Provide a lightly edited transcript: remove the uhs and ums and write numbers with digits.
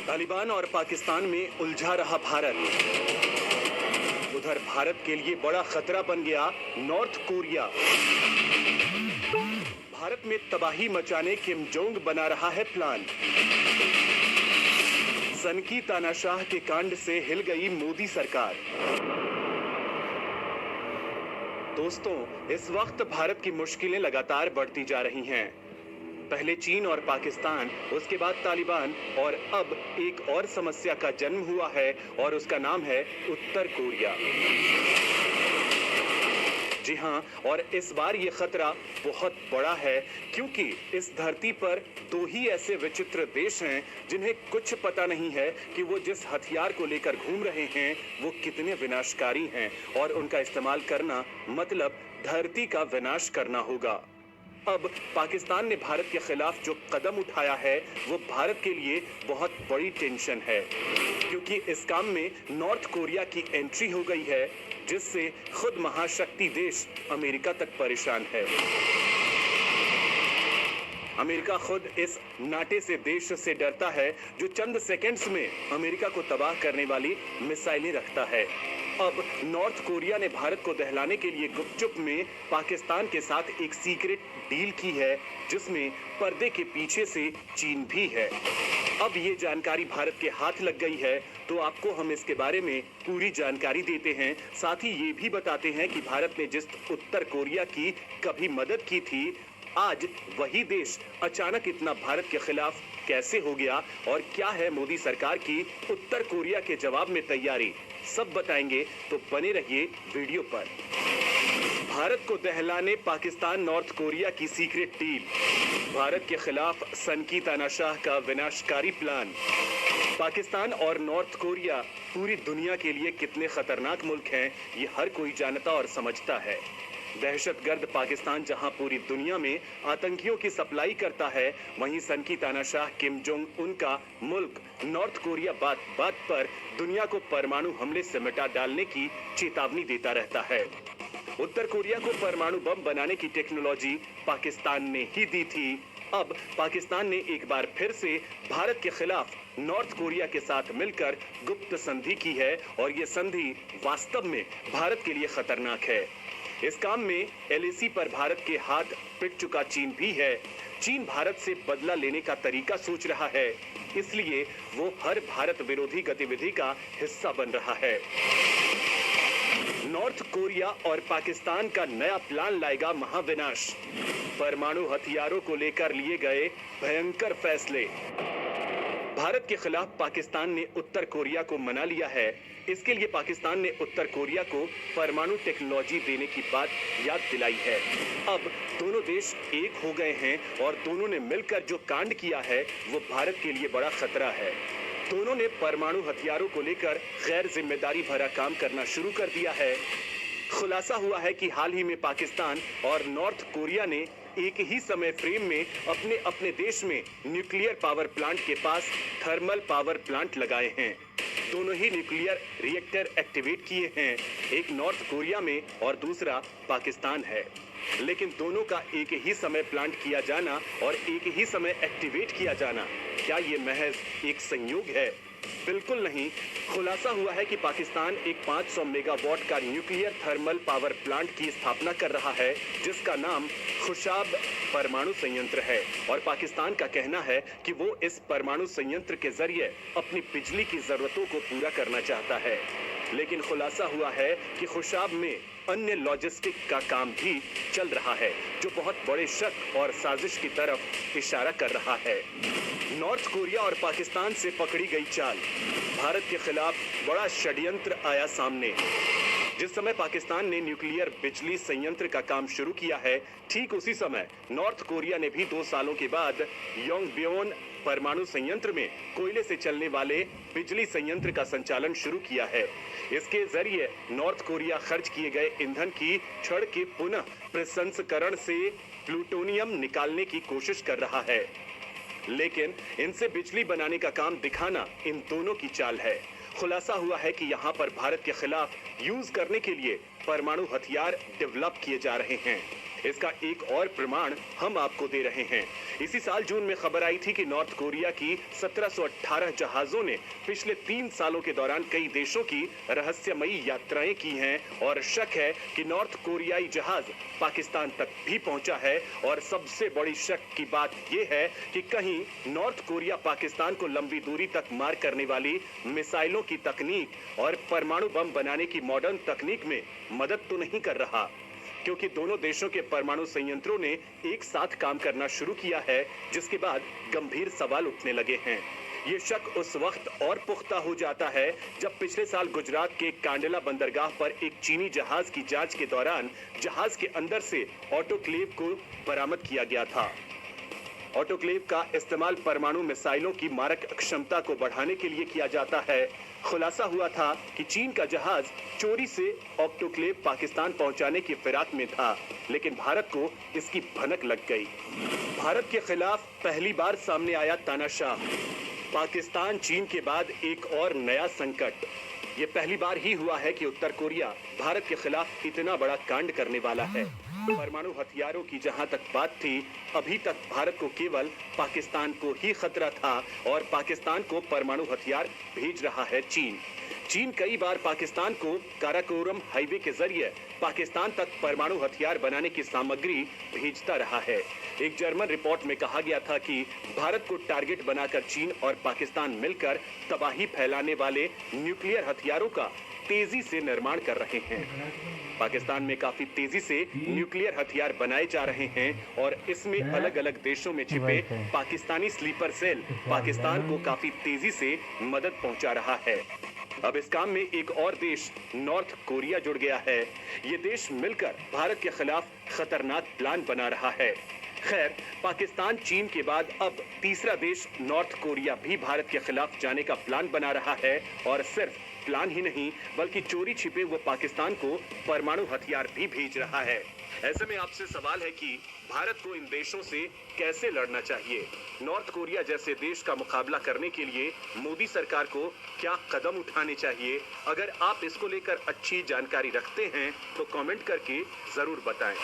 तालिबान और पाकिस्तान में उलझा रहा भारत। उधर भारत के लिए बड़ा खतरा बन गया नॉर्थ कोरिया। भारत में तबाही मचाने किम जोंग बना रहा है प्लान। सनकी तानाशाह के कांड से हिल गई मोदी सरकार। दोस्तों, इस वक्त भारत की मुश्किलें लगातार बढ़ती जा रही हैं। पहले चीन और पाकिस्तान, उसके बाद तालिबान और अब एक और समस्या का जन्म हुआ है और उसका नाम है उत्तर कोरिया। जी हां, और इस बार ये खतरा बहुत बड़ा है क्योंकि इस धरती पर दो ही ऐसे विचित्र देश हैं जिन्हें कुछ पता नहीं है कि वो जिस हथियार को लेकर घूम रहे हैं वो कितने विनाशकारी हैं और उनका इस्तेमाल करना मतलब धरती का विनाश करना होगा। अब पाकिस्तान ने भारत के खिलाफ जो कदम उठाया है वो भारत के लिए बहुत बड़ी टेंशन है क्योंकि इस काम में नॉर्थ कोरिया की एंट्री हो गई है जिससे खुद महाशक्ति देश अमेरिका तक परेशान है। अमेरिका खुद इस नाटे से देश से डरता है जो चंद सेकंड्स में अमेरिका को तबाह करने वाली मिसाइलें रखता है। अब नॉर्थ कोरिया ने भारत को दहलाने के लिए गुपचुप में पाकिस्तान के साथ एक सीक्रेट डील की है जिसमें पर्दे के पीछे से चीन भी है। अब ये जानकारी भारत के हाथ लग गई है तो आपको हम इसके बारे में पूरी जानकारी देते हैं। साथ ही ये भी बताते हैं कि भारत ने जिस उत्तर कोरिया की कभी मदद की थी, आज वही देश अचानक इतना भारत के खिलाफ कैसे हो गया और क्या है मोदी सरकार की उत्तर कोरिया के जवाब में तैयारी, सब बताएंगे, तो बने रहिए वीडियो पर। भारत को दहलाने पाकिस्तान नॉर्थ कोरिया की सीक्रेट डील, भारत के खिलाफ सनकी तानाशाह का विनाशकारी प्लान। पाकिस्तान और नॉर्थ कोरिया पूरी दुनिया के लिए कितने खतरनाक मुल्क हैं ये हर कोई जानता और समझता है। दहशतगर्द पाकिस्तान जहां पूरी दुनिया में आतंकियों की सप्लाई करता है, वहीं सनकी तानाशाह किम जोंग उनका मुल्क नॉर्थ कोरिया बात बात पर दुनिया को परमाणु हमले से मिटा डालने की चेतावनी देता रहता है। उत्तर कोरिया को परमाणु बम बनाने की टेक्नोलॉजी पाकिस्तान ने ही दी थी। अब पाकिस्तान ने एक बार फिर से भारत के खिलाफ नॉर्थ कोरिया के साथ मिलकर गुप्त संधि की है और ये संधि वास्तव में भारत के लिए खतरनाक है। इस काम में एलएसी पर भारत के हाथ पिट चुका चीन भी है। चीन भारत से बदला लेने का तरीका सोच रहा है, इसलिए वो हर भारत विरोधी गतिविधि का हिस्सा बन रहा है। नॉर्थ कोरिया और पाकिस्तान का नया प्लान लाएगा महाविनाश। परमाणु हथियारों को लेकर लिए गए भयंकर फैसले। भारत के खिलाफ पाकिस्तान ने उत्तर कोरिया को मना लिया है। इसके लिए पाकिस्तान ने उत्तर कोरिया को परमाणु टेक्नोलॉजी देने की बात याद दिलाई है। अब दोनों देश एक हो गए हैं और दोनों ने मिलकर जो कांड किया है वो भारत के लिए बड़ा खतरा है। दोनों ने परमाणु हथियारों को लेकर गैर जिम्मेदारी भरा काम करना शुरू कर दिया है। खुलासा हुआ है कि हाल ही में पाकिस्तान और नॉर्थ कोरिया ने एक ही समय फ्रेम में अपने अपने देश में न्यूक्लियर पावर प्लांट के पास थर्मल पावर प्लांट लगाए हैं। दोनों ही न्यूक्लियर रिएक्टर एक्टिवेट किए हैं, एक नॉर्थ कोरिया में और दूसरा पाकिस्तान है। लेकिन दोनों का एक ही समय प्लांट किया जाना और एक ही समय एक्टिवेट किया जाना, क्या ये महज एक संयोग है? बिल्कुल नहीं। खुलासा हुआ है कि पाकिस्तान एक 500 मेगावाट का न्यूक्लियर थर्मल पावर प्लांट की स्थापना कर रहा है जिसका नाम खुशाब परमाणु संयंत्र है और पाकिस्तान का कहना है कि वो इस परमाणु संयंत्र के जरिए अपनी बिजली की जरूरतों को पूरा करना चाहता है। लेकिन खुलासा हुआ है कि खुशाब में अन्य लॉजिस्टिक का काम भी चल रहा है जो बहुत बड़े शक और साजिश की तरफ इशारा कर रहा है। नॉर्थ कोरिया और पाकिस्तान से पकड़ी गई चाल, भारत के खिलाफ बड़ा षड्यंत्र आया सामने। जिस समय पाकिस्तान ने न्यूक्लियर बिजली संयंत्र का काम शुरू किया है, ठीक उसी समय नॉर्थ कोरिया ने भी 2 सालों के बाद योंगबियोन परमाणु संयंत्र में कोयले से चलने वाले बिजली संयंत्र का संचालन शुरू किया है। इसके जरिए नॉर्थ कोरिया खर्च किए गए ईंधन की छड़ के पुनः प्रसंस्करण से प्लूटोनियम निकालने की कोशिश कर रहा है। लेकिन इनसे बिजली बनाने का काम दिखाना इन दोनों की चाल है। खुलासा हुआ है कि यहाँ पर भारत के खिलाफ यूज करने के लिए परमाणु हथियार डेवलप किए जा रहे हैं। इसका एक और प्रमाण हम आपको दे रहे हैं। इसी साल जून में खबर आई थी कि नॉर्थ कोरिया की 1718 जहाजों ने पिछले 3 सालों के दौरान कई देशों की रहस्यमयी यात्राएं की हैं और शक है कि नॉर्थ कोरियाई जहाज पाकिस्तान तक भी पहुंचा है। और सबसे बड़ी शक की बात यह है कि कहीं नॉर्थ कोरिया पाकिस्तान को लंबी दूरी तक मार करने वाली मिसाइलों की तकनीक और परमाणु बम बनाने की मॉडर्न तकनीक में मदद तो नहीं कर रहा, क्योंकि दोनों देशों के परमाणु संयंत्रों ने एक साथ काम करना शुरू किया है, जिसके बाद गंभीर सवाल उठने लगे हैं। ये शक उस वक्त और पुख्ता हो जाता है जब पिछले साल गुजरात के कांडला बंदरगाह पर एक चीनी जहाज की जांच के दौरान जहाज के अंदर से ऑटोक्लेव को बरामद किया गया था। ऑटोक्लेव का इस्तेमाल परमाणु मिसाइलों की मारक क्षमता को बढ़ाने के लिए किया जाता है। खुलासा हुआ था कि चीन का जहाज चोरी से ऑटोक्लेव पाकिस्तान पहुंचाने की फिराक में था, लेकिन भारत को इसकी भनक लग गई। भारत के खिलाफ पहली बार सामने आया तानाशाह। पाकिस्तान चीन के बाद एक और नया संकट। ये पहली बार ही हुआ है कि उत्तर कोरिया भारत के खिलाफ इतना बड़ा कांड करने वाला है। परमाणु हथियारों की जहां तक बात थी, अभी तक भारत को केवल पाकिस्तान को ही खतरा था और पाकिस्तान को परमाणु हथियार भेज रहा है चीन। चीन कई बार पाकिस्तान को काराकोरम हाईवे के जरिए पाकिस्तान तक परमाणु हथियार बनाने की सामग्री भेजता रहा है। एक जर्मन रिपोर्ट में कहा गया था कि भारत को टारगेट बनाकर चीन और पाकिस्तान मिलकर तबाही फैलाने वाले न्यूक्लियर हथियारों का तेजी से निर्माण कर रहे हैं। पाकिस्तान में काफी तेजी से न्यूक्लियर हथियार बनाए जा रहे हैं और इसमें अलग अलग देशों में छिपे पाकिस्तानी स्लीपर सेल पाकिस्तान को काफी तेजी से मदद पहुंचा रहा है। अब इस काम में एक और देश नॉर्थ कोरिया जुड़ गया है। ये देश मिलकर भारत के खिलाफ खतरनाक प्लान बना रहा है। खैर, पाकिस्तान चीन के बाद अब तीसरा देश नॉर्थ कोरिया भी भारत के खिलाफ जाने का प्लान बना रहा है और सिर्फ प्लान ही नहीं बल्कि चोरी छिपे वो पाकिस्तान को परमाणु हथियार भी भेज रहा है। ऐसे में आपसे सवाल है कि भारत को इन देशों से कैसे लड़ना चाहिए। नॉर्थ कोरिया जैसे देश का मुकाबला करने के लिए मोदी सरकार को क्या कदम उठाने चाहिए। अगर आप इसको लेकर अच्छी जानकारी रखते हैं तो कमेंट करके जरूर बताएं।